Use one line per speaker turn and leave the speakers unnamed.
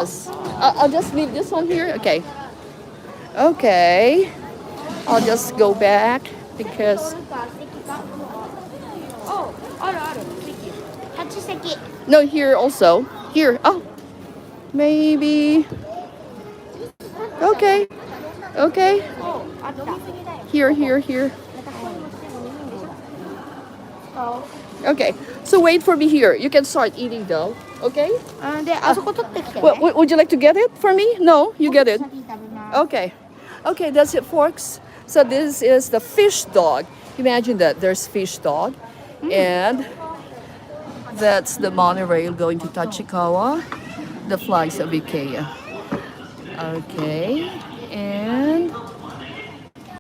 I'll just leave this one here. Okay. Okay. I'll just go back because
お、あるある。席。8席。
no, here also. Here. Oh, maybe. Okay. Okay.
お、あった。
Here, here, here.
あ、
Okay. So wait for me here. You can start eating though. Okay?
で、あそこ取ってきてね。
Would you like to get it for me? No, you get it.
先食べます。
Okay. Okay, that's it, folks. So this is the fish dog. Imagine that there's fish dog. And that's the monorail going to Tachikawa. The flags of IKEA. Okay. And